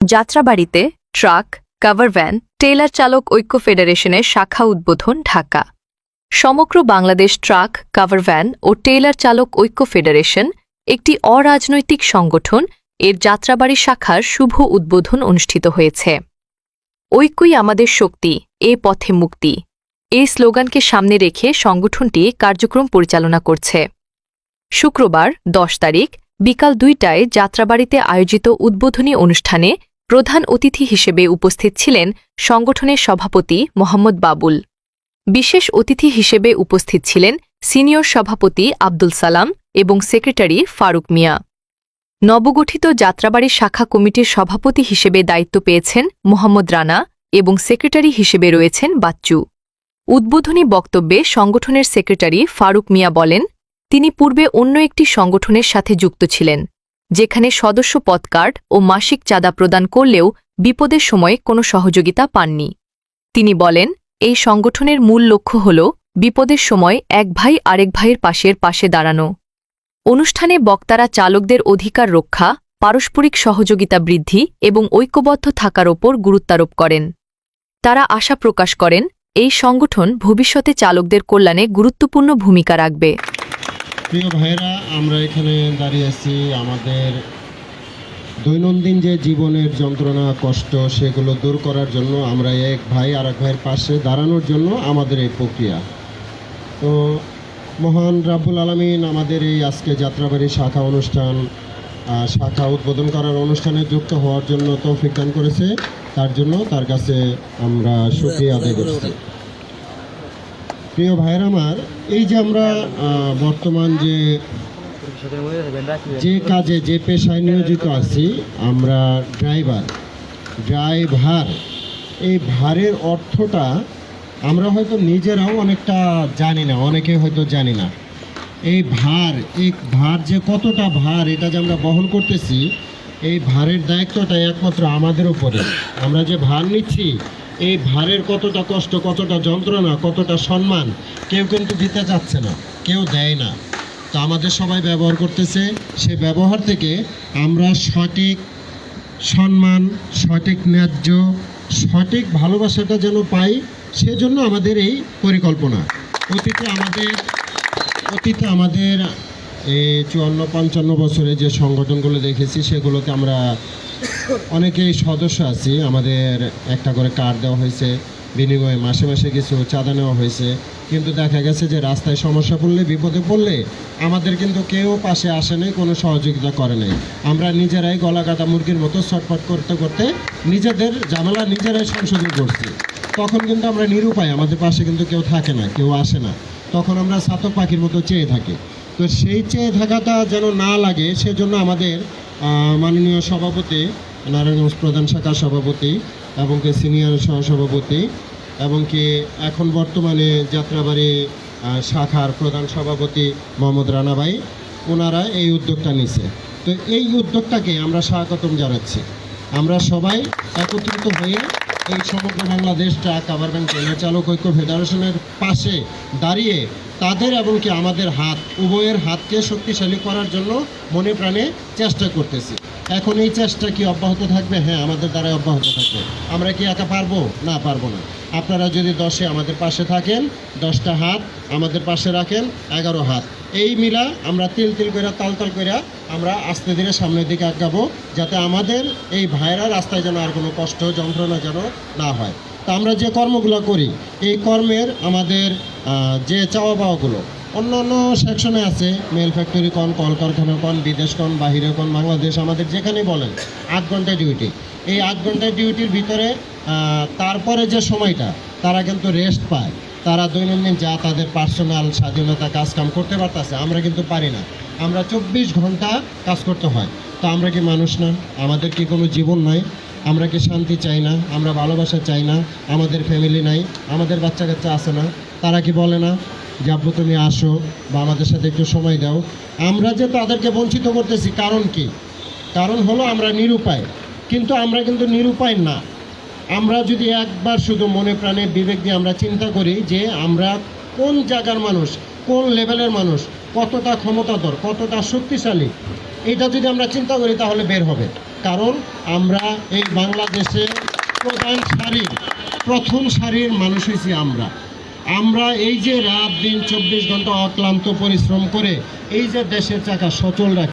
যাত্রাবাড়ীতে truck, কাভারভ্যান, Taylor চালক ঐক্য ফেডারেশনের শাখা উদ্বোধন ঢাকা। সমগ্র বাংলাদেশ ট্রাক, কাভারভ্যান ও টেইলার চালক ঐক্য ফেডারেশন একটি অরাজনৈতিক সংগঠন এর যাত্রাবাড়ী শাখার শুভ উদ্বোধন অনুষ্ঠিত হয়েছে। ঐক্যই আমাদের শক্তি, এ পথে মুক্তি, এই স্লোগানকে সামনে রেখে সংগঠনটি কার্যক্রম পরিচালনা করছে। শুক্রবার 10 তারিখ বিকাল 2টায় যাত্রাবাড়ীতে আয়োজিত উদ্বোধনী অনুষ্ঠানে প্রধান অতিথি হিসেবে উপস্থিত ছিলেন সংগঠনের সভাপতি মোহাম্মদ বাবুল। বিশেষ অতিথি হিসেবে উপস্থিত ছিলেন সিনিয়র সভাপতি আব্দুল সালাম এবং সেক্রেটারি ফারুক মিয়া। নবগঠিত যাত্রাবাড়ী শাখা কমিটির সভাপতি হিসেবে দায়িত্ব পেয়েছেন মোহাম্মদ রানা এবং সেক্রেটারি হিসেবে রয়েছেন বাচ্চু। উদ্বোধনী বক্তব্যে সংগঠনের সেক্রেটারি ফারুক মিয়া বলেন, তিনি পূর্বে অন্য একটি সংগঠনের সাথে যুক্ত ছিলেন, যেখানে সদস্য পদ কার্ড ও মাসিক চাঁদা প্রদান করলেও বিপদের সময় কোনো সহযোগিতা পাননি। তিনি বলেন, এই সংগঠনের মূল লক্ষ্য হল বিপদের সময় এক ভাই আরেক ভাইয়ের পাশে দাঁড়ানো। অনুষ্ঠানে বক্তারা চালকদের অধিকার রক্ষা, পারস্পরিক সহযোগিতা বৃদ্ধি এবং ঐক্যবদ্ধ থাকার ওপর গুরুত্বারোপ করেন। তারা আশা প্রকাশ করেন, এই সংগঠন ভবিষ্যতে চালকদের কল্যাণে গুরুত্বপূর্ণ ভূমিকা রাখবে। প্রিয় ভাইরা, আমরা এখানে দাঁড়িয়ে আছি আমাদের দৈনন্দিন যে জীবনের যন্ত্রণা কষ্ট সেগুলো দূর করার জন্য। আমরা এক ভাই আর এক ভাইয়ের পাশে দাঁড়ানোর জন্য আমাদের এই প্রক্রিয়া। তো মহান রাব্বুল আলামিন আমাদের এই আজকে যাত্রাবাড়ি শাখা উদ্বোধন করার অনুষ্ঠানে যুক্ত হওয়ার জন্য তৌফিক দান করেছে। তার জন্য তার কাছে আমরা শুকরিয়া আদায় করছি। প্রিয় ভাইয়ের আমার, এই যে আমরা বর্তমান যে কাজে যে পেশায় নিয়োজিত আছি, আমরা ড্রাইভার, এই ভারের অর্থটা আমরা হয়তো নিজেরাও অনেকটা জানি না, অনেকে হয়তো জানি না। এই ভার যে কতটা ভার, এটা যে আমরা বহন করতেছি, এই ভারের দায়িত্বটা একমাত্র আমাদের উপরে। আমরা যে ভার নিচ্ছি, এই ভারের কতটা কষ্ট, কতটা যন্ত্রণা, কতটা সম্মান কেউ কিন্তু দিতে চাচ্ছে না, কেউ দেয় না। তো আমাদের সবাই ব্যবহার করতেছে। সে ব্যবহার থেকে আমরা সঠিক সম্মান, সঠিক ন্যায্য, সঠিক ভালোবাসাটা যেন পাই, সেজন্য আমাদের এই পরিকল্পনা। অতীতে আমাদের এই 54-55 বছরে যে সংগঠনগুলো দেখেছি, সেগুলোতে আমরা অনেকেই সদস্য আছি। আমাদের একটা করে কার্ড দেওয়া হয়েছে, বিনিময়ে মাসে মাসে কিছু চাঁদা নেওয়া হয়েছে। কিন্তু দেখা গেছে যে রাস্তায় সমস্যা পড়লে, বিপদে পড়লে আমাদের কিন্তু কেউ পাশে আসে নাই, কোনো সহযোগিতা করে নাই। আমরা নিজেরাই গলা কাটা মুরগির মতো ছটফট করতে করতে নিজেদের ঝামেলা নিজেরাই সংশোধন করছি। তখন কিন্তু আমরা নিরুপায়, আমাদের পাশে কিন্তু কেউ থাকে না, কেউ আসে না। তখন আমরা চাতক পাখির মতো চেয়ে থাকি। তো সেই চেয়ে থাকাটা যেন না লাগে, সেজন্য আমাদের মাননীয় সভাপতি, নারায়ণগঞ্জ প্রধান শাখার সভাপতি এবং কি সিনিয়র সহসভাপতি এবং কি এখন বর্তমানে যাত্রাবাড়ি শাখার প্রধান সভাপতি মোহাম্মদ রানা ভাই, ওনারা এই উদ্যোগটা নিছে। তো এই উদ্যোগটাকে আমরা স্বাগতম জানাচ্ছি। আমরা সবাই একত্রিত হয়ে এই সমগ্র বাংলাদেশ ট্রাক, কাভারভ্যান, টেইলার চালক ঐক্য ফেডারেশনের পাশে দাঁড়িয়ে তাদের এবং কি আমাদের উভয়ের হাতকে শক্তিশালী করার জন্য মনে প্রাণে চেষ্টা করতেছি। এখন এই চেষ্টা কি অব্যাহত থাকবে? হ্যাঁ, আমাদের দ্বারা অব্যাহত থাকবে। আমরা কি একা পারবো? না, পারবো না। আপনারা যদি 10-এ আমাদের পাশে থাকেন, 10টা হাত আমাদের পাশে রাখেন, 11 হাত, এই মিলা আমরা তিল করে তাল করে আমরা আস্তে ধীরে সামনের দিকে আগাবো, যাতে আমাদের এই ভাইরা রাস্তায় যেন আর কোনো কষ্ট যন্ত্রণা যেন না হয়। তা আমরা যে কর্মগুলো করি, এই কর্মের আমাদের যে চাওয়া পাওয়াগুলো অন্য অন্য সেকশনে আছে। মেল ফ্যাক্টরি কন, কলকারখানা কন, বিদেশ কন, বাহিরে কন, বাংলাদেশ, আমাদের যেখানেই বলেন 8 ঘন্টা ডিউটি। এই 8 ঘন্টা ডিউটির ভিতরে তারপরে যে সময়টা তারা কিন্তু রেস্ট পায়, তারা দৈনন্দিন যা তাদের পার্সোনাল স্বাধীনতা কাজকাম করতে পারতেছে, আমরা কিন্তু পারি না। আমরা 24 ঘন্টা কাজ করতে হয়। তো আমরা কি মানুষ না? আমাদের কি কোনো জীবন নাই? আমরা কি শান্তি চাই না? আমরা ভালোবাসা চাই না? আমাদের ফ্যামিলি নাই? আমাদের বাচ্চা কাচ্চা আছে না? তারা কি বলে না যে আব্বু তুমি আসো বা আমাদের সাথে একটু সময় দাও? আমরা যে তাদেরকে বঞ্চিত করতেছি, কারণ কি? কারণ হলো আমরা নিরুপায়। কিন্তু আমরা কিন্তু নিরুপায় না। আমরা যদি একবার শুধু মনে প্রাণে বিবেক দিয়ে আমরা চিন্তা করি যে আমরা কোন জায়গার মানুষ, কোন লেভেলের মানুষ, কতটা ক্ষমতাধর, কতটা শক্তিশালী, এটা যদি আমরা চিন্তা করি তাহলে বের হবে। কারণ আমরা এই বাংলাদেশে প্রথম সারির মানুষ হয়েছি আমরা এই যে রাত দিন 24 ঘন্টা অক্লান্ত পরিশ্রম করে এই যে দেশের চাকা সচল রাখি।